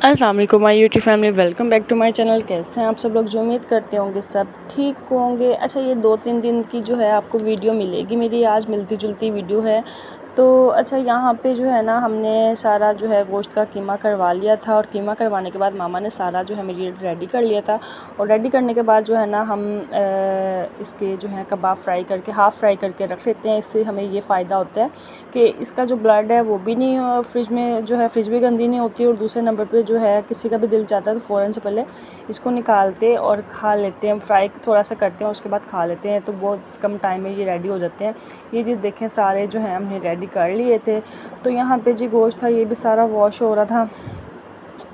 अस्सलाम वालेकुम my YouTube family, welcome back to my channel. कैसे हैं आप सब लोग? जो उम्मीद करते होंगे सब ठीक होंगे। अच्छा, ये 2-3 दिन की जो है आपको वीडियो मिलेगी मेरी, आज मिलती जुलती वीडियो है। तो अच्छा, यहाँ पे जो है ना हमने सारा जो है गोश्त का कीमा करवा लिया था, और कीमा करवाने के बाद मामा ने सारा जो है मेरी रेडी कर लिया था। और रेडी करने के बाद जो है ना हम इसके जो है कबाब फ्राई करके, हाफ़ फ्राई करके रख लेते हैं। इससे हमें ये फ़ायदा होता है कि इसका जो ब्लड है वो भी नहीं फ्रिज में जो है, फ्रिज भी गंदी नहीं होती। और दूसरे नंबर पे जो है किसी का भी दिल चाहता है तो फ़ौरन से पहले इसको निकालते और खा लेते हैं, फ्राई थोड़ा सा करते हैं उसके बाद खा लेते हैं, तो बहुत कम टाइम में ये रेडी हो जाते हैं। ये चीज़ देखें, सारे जो है हमने रेडी कर लिए थे। तो यहाँ पे जी गोश्त था, ये भी सारा वॉश हो रहा था।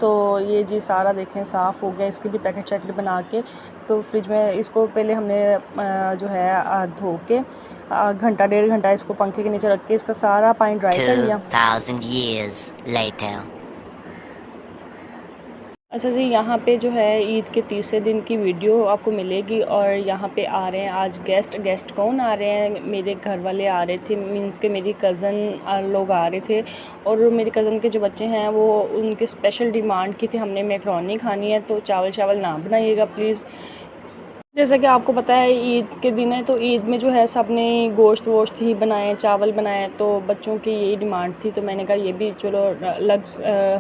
तो ये जी सारा देखें साफ़ हो गया, इसके भी पैकेट शैकेट बना के तो फ्रिज में इसको पहले हमने जो है धो के घंटा 1.5 घंटा इसको पंखे के नीचे रख के इसका सारा पानी ड्राई कर लिया। 2000 years later. अच्छा जी, यहाँ पे जो है ईद के तीसरे दिन की वीडियो आपको मिलेगी। और यहाँ पे आ रहे हैं आज गेस्ट कौन आ रहे हैं? मेरे घर वाले आ रहे थे, मींस के मेरी कज़न लोग आ रहे थे। और मेरी कज़न के जो बच्चे हैं वो उनकी स्पेशल डिमांड की थी, हमने मैकरोनी खानी है, तो चावल ना बनाइएगा प्लीज़। जैसा कि आपको पता है ईद के दिन है, तो ईद में जो है सब ने गोश्त वोश्त ही बनाए, चावल बनाए, तो बच्चों की यही डिमांड थी। तो मैंने कहा ये भी चलो अलग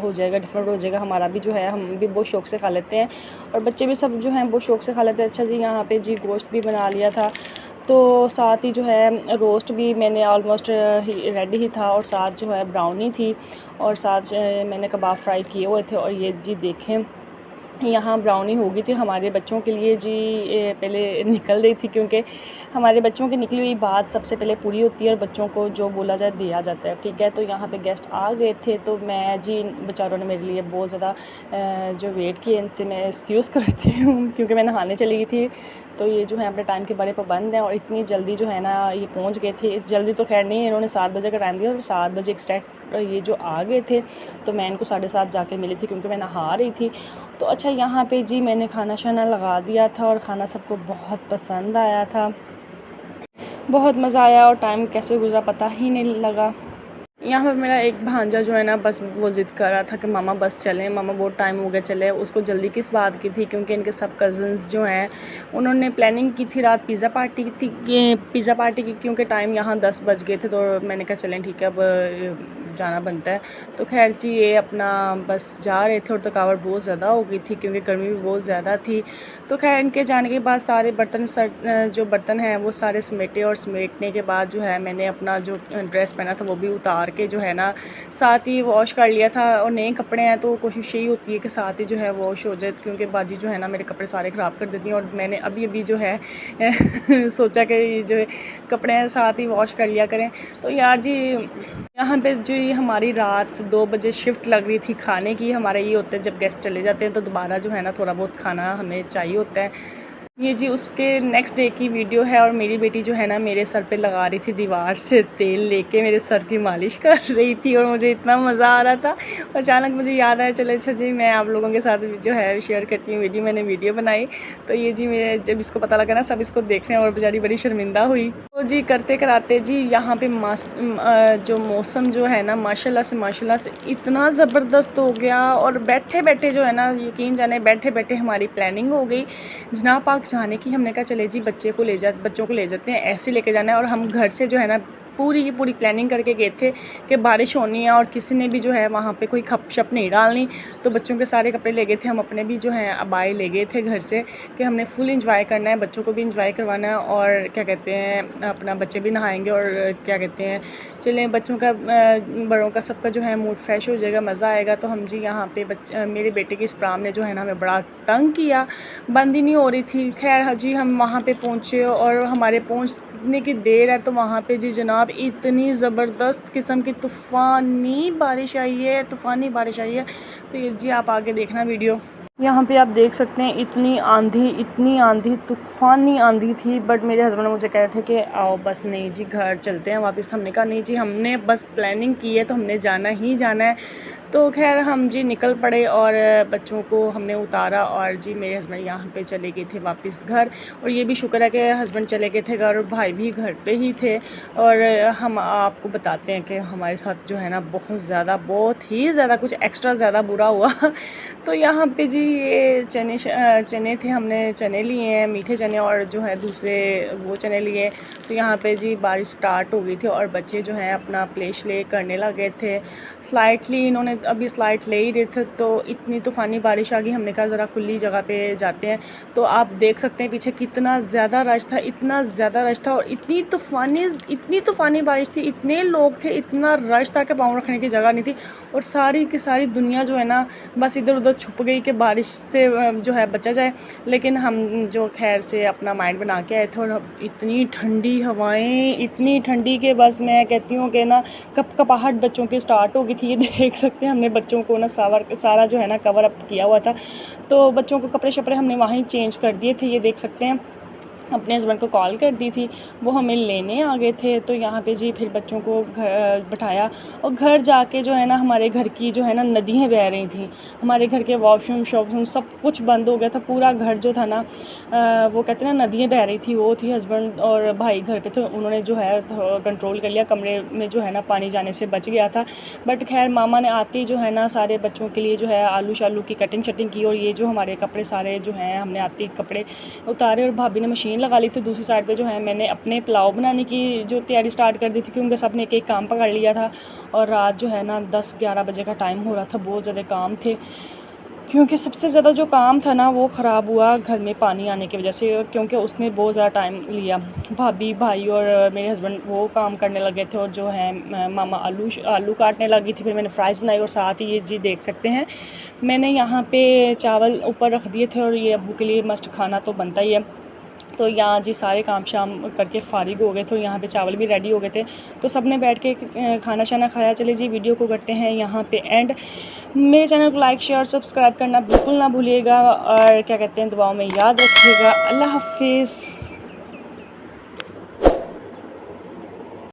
हो जाएगा, डिफरेंट हो जाएगा, हमारा भी जो है हम भी बहुत शौक़ से खा लेते हैं और बच्चे भी सब जो हैं बहुत शौक़ से खा लेते हैं। अच्छा जी, यहाँ पे जी गोश्त भी बना लिया था, तो साथ ही जो है रोस्ट भी मैंने ऑलमोस्ट रेडी ही था, और साथ जो है ब्राउनी थी, और साथ मैंने कबाब फ्राई किए हुए थे। और ये जी देखें, यहाँ ब्राउनी हो गई थी हमारे बच्चों के लिए जी। पहले निकल रही थी, क्योंकि हमारे बच्चों की निकली हुई बात सबसे पहले पूरी होती है और बच्चों को जो बोला जाए दिया जाता है, ठीक है। तो यहाँ पे गेस्ट आ गए थे, तो मैं जी बेचारों ने मेरे लिए बहुत ज़्यादा जो वेट किए, इनसे मैं एक्सक्यूज़ करती हूँ क्योंकि मैं नहाने चली गई थी। तो ये जो है अपने टाइम के बड़े पाबंद हैं, और इतनी जल्दी जो है ना ये पहुँच गए थे। जल्दी तो खैर नहीं, इन्होंने 7 बजे का टाइम दिया और 7 बजे एक्सट्रैक्ट ये जो आ गए थे, तो मैं इनको 7:30 जाके मिली थी क्योंकि मैं नहा रही थी। तो अच्छा, यहाँ पे जी मैंने खाना शाना लगा दिया था, और खाना सबको बहुत पसंद आया था, बहुत मज़ा आया, और टाइम कैसे गुज़रा पता ही नहीं लगा। यहाँ पर मेरा एक भांजा जो है ना, बस वो ज़िद कर रहा था कि मामा बस चलें, मामा बहुत टाइम हो गया चले। उसको जल्दी किस बात की थी? क्योंकि इनके सब कज़न्स जो हैं उन्होंने प्लानिंग की थी रात पिज़्ज़ा पार्टी की थी, ये पिज़्ज़ा पार्टी की, क्योंकि टाइम यहाँ 10 बज गए थे। तो मैंने कहा चलें ठीक है, अब जाना बनता है। तो खैर जी ये अपना बस जा रहे थे, और थकावट बहुत ज़्यादा हो गई थी क्योंकि गर्मी भी बहुत ज़्यादा थी। तो खैर इनके जाने के बाद सारे बर्तन जो बर्तन हैं वो सारे समेटे, और समेटने के बाद जो है मैंने अपना जो ड्रेस पहना था वो भी उतार के जो है ना साथ ही वॉश कर लिया था। और नए कपड़े हैं तो कोशिश यही होती है कि साथ ही जो है वॉश हो जाए, क्योंकि बाजी जो है ना मेरे कपड़े सारे ख़राब कर देती हैं। और मैंने अभी जो है सोचा कि ये जो कपड़े हैं साथ ही वॉश कर लिया करें। तो यार जी यहाँ पे जो ये हमारी रात 2 बजे शिफ्ट लग रही थी खाने की। हमारा ये होता है जब गेस्ट चले जाते हैं तो दोबारा जो है ना थोड़ा बहुत खाना हमें चाहिए होता है। ये जी उसके नेक्स्ट डे की वीडियो है, और मेरी बेटी जो है ना मेरे सर पे लगा रही थी दीवार से तेल लेके, मेरे सर की मालिश कर रही थी, और मुझे इतना मज़ा आ रहा था। अचानक मुझे याद आया, चलो अच्छा जी मैं आप लोगों के साथ जो है शेयर करती हूँ वीडियो। मैंने वीडियो बनाई, तो ये जी मेरे जब इसको पता लगा ना सब इसको देख रहे हैं, और बेचारी बड़ी शर्मिंदा हुई। तो जी करते कराते जी यहाँ पे जो मौसम जो है ना माशाल्लाह से इतना ज़बरदस्त हो गया। और बैठे बैठे जो है ना, यकीन जाने, बैठे बैठे हमारी प्लानिंग हो गई जनाब पाक जाने की। हमने कहा चले जी बच्चों को ले जाते हैं, ऐसे लेके जाना है। और हम घर से जो है ना पूरी की पूरी प्लानिंग करके गए थे कि बारिश होनी है, और किसी ने भी जो है वहाँ पे कोई खप-शप नहीं डालनी। तो बच्चों के सारे कपड़े ले गए थे, हम अपने भी जो हैं अबाए ले गए थे घर से, कि हमने फुल इंजॉय करना है, बच्चों को भी इंजॉय करवाना है, और क्या कहते हैं अपना बच्चे भी नहाएंगे, और क्या कहते हैं चलें बच्चों का बड़ों का सबका जो है मूड फ्रेश हो जाएगा, मज़ा आएगा। तो हम जी यहाँ पे मेरे बेटे की इस्प्राम ने जो है ना हमें बड़ा तंग किया, बंद ही नहीं हो रही थी। खैर जी हम वहाँ पे पहुँचे, और हमारे पहुँचने की देर है तो वहाँ पे जी जनाब इतनी ज़बरदस्त किस्म की तूफ़ानी बारिश आई है, तूफ़ानी बारिश आई है। तो ये जी आप आगे देखना वीडियो। यहाँ पे आप देख सकते हैं इतनी आंधी तूफ़ानी आंधी थी। बट मेरे हस्बैंड मुझे कह रहे थे कि आओ बस, नहीं जी घर चलते हैं वापस। हमने कहा नहीं जी, हमने बस प्लानिंग की है तो हमने जाना ही जाना है। तो खैर हम जी निकल पड़े और बच्चों को हमने उतारा और जी मेरे हस्बैंड यहाँ पे चले गए थे वापस घर। और ये भी शुक्र है कि हस्बैंड चले गए थे घर और भाई भी घर पे ही थे। और हम आपको बताते हैं कि हमारे साथ जो है ना बहुत ही ज़्यादा कुछ एक्स्ट्रा ज़्यादा बुरा हुआ। तो यहाँ पे जी ये चने थे, हमने चने लिए हैं, मीठे चने, और जो है दूसरे वो चने लिए। तो यहाँ पे जी बारिश स्टार्ट हो गई थी और बच्चे जो हैं अपना प्ले स्ले करने लगे थे। स्लाइटली इन्होंने अभी स्लाइड ले ही रहे थे तो इतनी तूफ़ानी बारिश आ गई। हमने कहा ज़रा खुली जगह पे जाते हैं। तो आप देख सकते हैं पीछे कितना ज़्यादा रश था, इतना ज़्यादा रश था, और इतनी तूफ़ानी बारिश थी, इतने लोग थे, इतना रश था कि पाँव रखने की जगह नहीं थी। और सारी की सारी दुनिया जो है ना बस इधर उधर छुप गई कि बारिश से जो है बचा जाए। लेकिन हम जो खैर से अपना माइंड बना के आए थे, और इतनी ठंडी हवाएं, इतनी ठंडी के बस मैं कहती हूँ कि ना कपकपाहट बच्चों की स्टार्ट हो गई थी। ये देख सकते हैं हमने बच्चों को ना सारा जो है ना कवर अप किया हुआ था। तो बच्चों को कपड़े शपड़े हमने वहीं चेंज कर दिए थे। ये देख सकते हैं अपने हस्बैंड को कॉल कर दी थी, वो हमें लेने आ गए थे। तो यहाँ पे जी फिर बच्चों को घर बैठाया और घर जाके जो है ना हमारे घर की जो है ना नदियाँ बह रही थी। हमारे घर के वॉशरूम शॉपरूम सब कुछ बंद हो गया था। पूरा घर जो था ना वो कहते हैं ना नदियाँ बह रही थी, वो थी। हस्बैंड और भाई घर पे थे, उन्होंने जो है कंट्रोल कर लिया। कमरे में जो है ना पानी जाने से बच गया था। बट खैर मामा ने आते ही जो है ना सारे बच्चों के लिए जो है आलू शालू की कटिंग शटिंग की। और ये जो हमारे कपड़े सारे जो हैं हमने आते ही कपड़े उतारे और भाभी ने मशीन लगा ली थी। दूसरी साइड पे जो है मैंने अपने पुलाव बनाने की जो तैयारी स्टार्ट कर दी थी, क्योंकि सब ने एक एक काम पकड़ लिया था। और रात जो है ना 10-11 बजे का टाइम हो रहा था, बहुत ज़्यादा काम थे। क्योंकि सबसे ज़्यादा जो काम था ना वो ख़राब हुआ घर में पानी आने की वजह से, क्योंकि उसने बहुत ज़्यादा टाइम लिया। भाभी भाई और मेरे हस्बैंड वो काम करने लगे थे, और जो है मामा आलू काटने लगी थी। फिर मैंने फ्राइज़ बनाई, और साथ ही ये जी देख सकते हैं मैंने यहाँ पे चावल ऊपर रख दिए थे। और ये अब्बू के लिए मस्ट खाना तो बनता ही है। तो यहाँ जी सारे काम शाम करके फ़ारिग हो गए थे, यहाँ पे चावल भी रेडी हो गए थे। तो सब ने बैठ के खाना शाना खाया। चले जी वीडियो को करते हैं यहाँ पे एंड। मेरे चैनल को लाइक शेयर सब्सक्राइब करना बिल्कुल ना भूलिएगा, और क्या कहते हैं दुआओं में याद रखिएगा। अल्लाह हाफिज़।